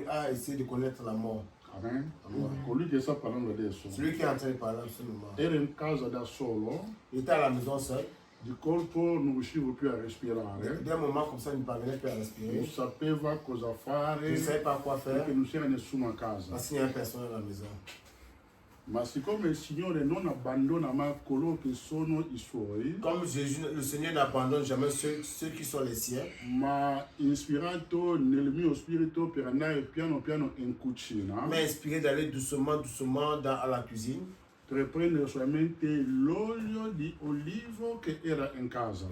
a essayé de connaître la mort. Amen. Colui che sta parlando adesso Celui qui est en train de parler en ce moment. era in casa da solo, Il était à la maison seul. di colpo non riuscivo più a respirare, D'un moment comme ça, il ne parvenait plus à respirer. non sapeva cosa fare Il ne savait pas quoi faire perché non c'era nessuno a casa. parce qu'il n'y avait personne à la maison. Ma siccome il Signore non abbandona mai coloro che sono i suoi, Comme Jésus, le Seigneur n'abandonne jamais ceux qui sont les siens, ma ispirato nel mio spirito per andare piano piano in cucina, m'a inspiré d'aller doucement à la cuisine per prendere solamente l'olio di olivo che era in casa.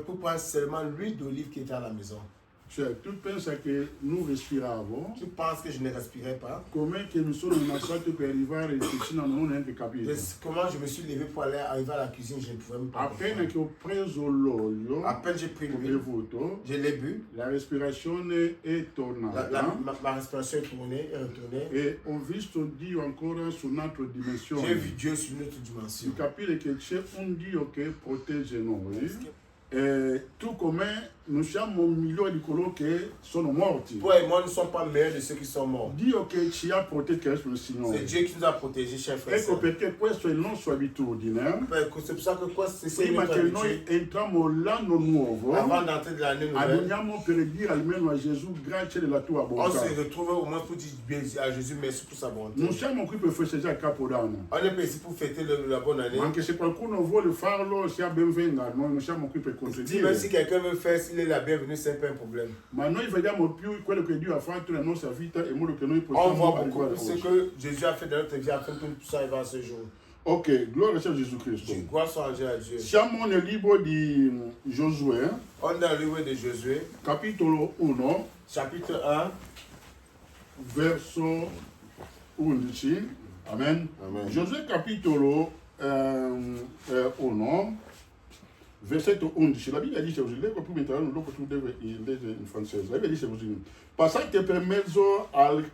pour prendre seulement l'huile d'olive qui était à la maison. Cioè, tu pensa che non respiravo? Tu penses que je ne respirais pas? Com'è che mi sono innalzato per arrivare in cucina non ho neanche capito. Comment je me suis levé pour arriver à la cuisine, je ne pouvais même pas Appena comprendre. che ho preso l'olio, À peine j'ai pris ho l'huile, bevuto, je l'ai bu, la respirazione è tornata ma respiration est tournée, est retournée. e ho visto Dio ancora su un'altra J'ai vu dimensione. Dieu sur une autre dimension. Di capire che c'è un Dio che protegge noi. Tu come non siamo migliori di coloro che sono morti. Toi et moi ne sommes pas meilleurs de ceux qui sont morts. Dio che ci ha protetto è il C'est Signore. Dieu qui nous a protégés, chers frères et Ecco sœurs. perché questa è la nostra abitudine. C'est pour ça que quoi, c'est Prima notre che noi habitude. entriamo l'anno nuovo, Avant d'entrer dans l'année nouvelle, adoniamo per dire almeno a Gesù grazie della tua on bontà. se retrouve au moins pour dire bien à Jésus merci pour sa bonté. Non siamo qui per festeggiare il Capodanno. On est pas ici pour fêter la bonne année. Ma anche se qualcuno vuole farlo, sia benvenga, noi non siamo qui per Même contraddire. si quelqu'un veut faire, s'il est la bienvenue, c'est pas un problème. Ma noi vediamo più quello che Dio ha fatto nella nostra vita in modo che noi On possiamo voit beaucoup arrivare plus ce oggi. que Jésus a fait dans notre vie afin que nous puissions arriver à ce jour. Ok, gloria sia Gesù Cristo. Gloire soit à Dieu. Siamo nel libro di Giosuè, On est dans le livre de Josué, capitolo 1, chapitre 1. verso 11. Amen. Amen. Giosuè capitolo 1, versetto 11. La Bibbia dice così, leggo prima in italiano, dopo tu devi leggere in francese. La Bibbia dice così: passate per mezzo al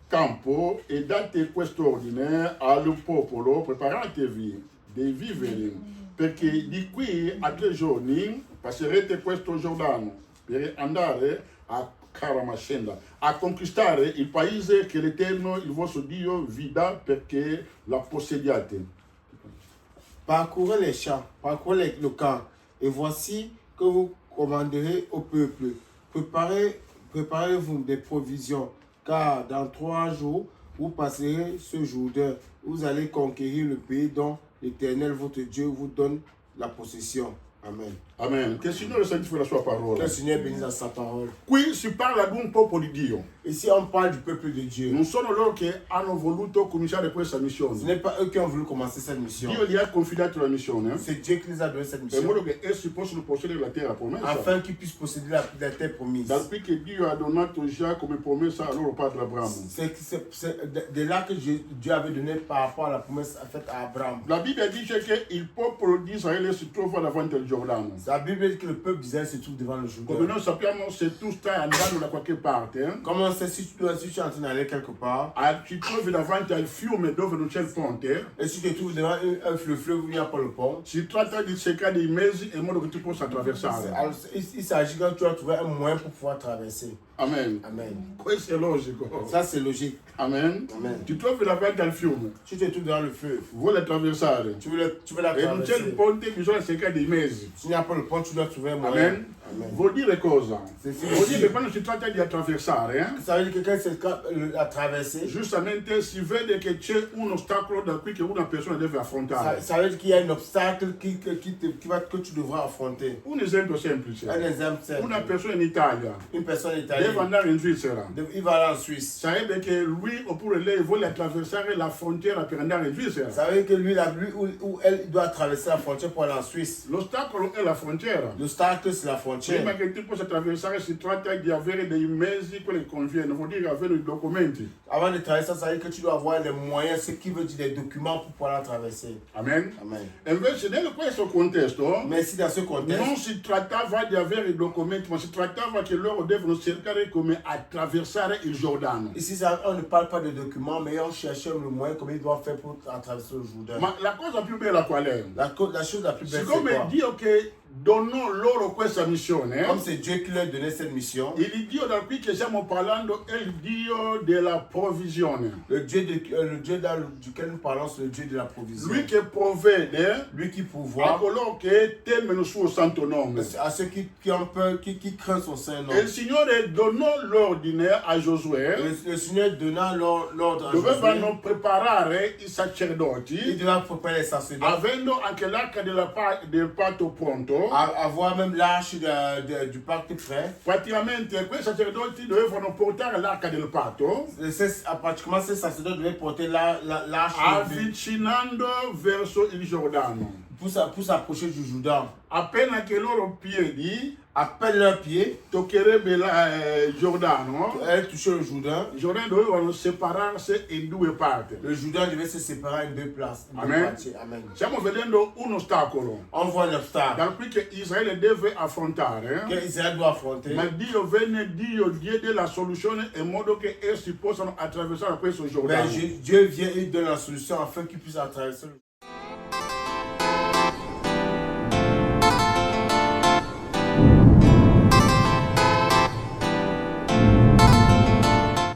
campo e date quest'ordine al popolo: preparatevi dei viveri, perché di qui a 3 giorni passerete questo Giordano per andare a Karamashenda, a conquistare il paese che l'Eterno, il vostro Dio, vi dà perché la possediate. Parcourez les champs, parcourez le camp, et voici que vous commanderez au peuple. Préparez-vous des provisions, car dans 3 jours, vous passerez ce Jourdain. Vous allez conquérir le pays dont l'Éternel, votre Dieu, vous donne la possession. Amen. Amen. Che il Signore santifichi la sua Que parola. le Seigneur bénisse à sa parole. Qui si parla di un popolo di Dio. Ici, on parle du peuple de Dieu. Non sono loro che hanno voluto cominciare questa Ce missione. n'est pas eux qui ont voulu commencer cette mission. Dio gli ha confidato la missione C'est Dieu qui nous a donné cette in mission modo che essi possano possedere la terra promessa. afin qu'ils puissent posséder la terre promise. Dal qui che Dio ha donato già come promessa al loro padre Abramo. C'est de là que Dieu avait donné par rapport à la promesse faite à Abraham. La Bibbia dice che il popolo di Israele si trova davanti al Giordano. La Bible dit que le peuple d'Israël se trouve devant le Come Jourdain. noi sappiamo, se tu stai andando da qualche parte, Comme on sait, si tu es en train d'aller quelque part, ti trovi davanti al fiume dove non c'è il ponte, et si tu te trouves devant le fleuve où il n'y a pas le pont, si tratta di cercare dei mezzi in modo che tu possa attraversare. alors, il s'agit quand tu vas trouver un moyen pour pouvoir traverser. Amen. Amen. Questo è logico. Ça, c'est logique. Amen. Amen. Ti trovi davanti al fiume, Si tu te trouves devant le fleuve, vuoi attraversare tu veux la e non c'è il traverser. ponte, bisogna cercare dei mezzi. S'il n'y a pas le pont, tu dois trouver un moyen. Amen. Amen. Vuol dire cosa? Sì, sì, Vuol sì. dire che quando si tratta di attraversare, Ça veut dire que quand c'est la traversée, giustamente si vede che c'è un ostacolo da qui che una persona deve affrontare. ça veut dire qu'il y a un obstacle que tu devras affronter. Un esempio semplice. Un exemple simple. Una persona in Italia Une personne deve italienne, andare in Svizzera. il va aller en Suisse. Sarebbe che lui oppure lei vuole attraversare la frontiera per andare in Svizzera. Ça veut dire que lui ou elle doit traverser la frontière pour aller en Suisse. L'ostacolo è la frontiera. L'obstacle, c'est la Prima frontière. che tu possa attraversare si tratta di avere dei mezzi, quelli che conviene, vuol dire avere i documenti. Avant de traverser, ça veut dire que tu dois avoir les moyens, ce qui veut dire des documents pour pouvoir la traverser. Amen. Amen. E invece in questo contesto Mais si dans ce non contexte, si trattava di avere i documenti, ma si trattava che loro devono cercare come attraversare il Giordano. ici on ne parle pas de documents, mais on cherche le moyen comment ils doivent faire pour traverser le Jourdain. Ma la cosa più bella qual è? La chose la plus belle, c'est Siccome quoi? Dio che donò loro questa missione, comme c'est Dieu qui leur donnait cette mission, il Dio da qui che stiamo parlando è il Dio della provvisione. le Dieu duquel nous parlons, c'est le Dieu de la provision. Lui che provvede Lui qui a pourvoit coloro che temono il suo santo nome. à ceux qui ont peur, qui craignent son saint nom. E il Signore donò l'ordine a Giosuè, Le Seigneur donna l'ordre à dovevano Josué. preparare i Il sacerdoti, devait préparer les sacerdotes, avendo anche l'arca del patto pronto. avoir même l'arche du pacte prêt. Praticamente quei sacerdoti dovevano portare l'arca del patto, Pratiquement, ces sacerdotes devaient porter l'arche avvicinando verso il Giordano. pour s'approcher du Jourdain. Appena che i loro piedi À peine leurs pieds, toccherebbe il Giordano, elles touchaient le Jourdain. i Giordani dovevano separarsi in due parti. Le Jourdain devait se séparer en deux places. En deux Amen. parties. Amen. Stiamo vedendo un ostacolo On voit l'obstacle da qui che Israele deve affrontare, que Israël doit affronter. ma Dio diede la soluzione in modo che essi possano attraversare questo Mais Giordano. Dieu vient et donne la solution afin qu'ils puissent attraverser le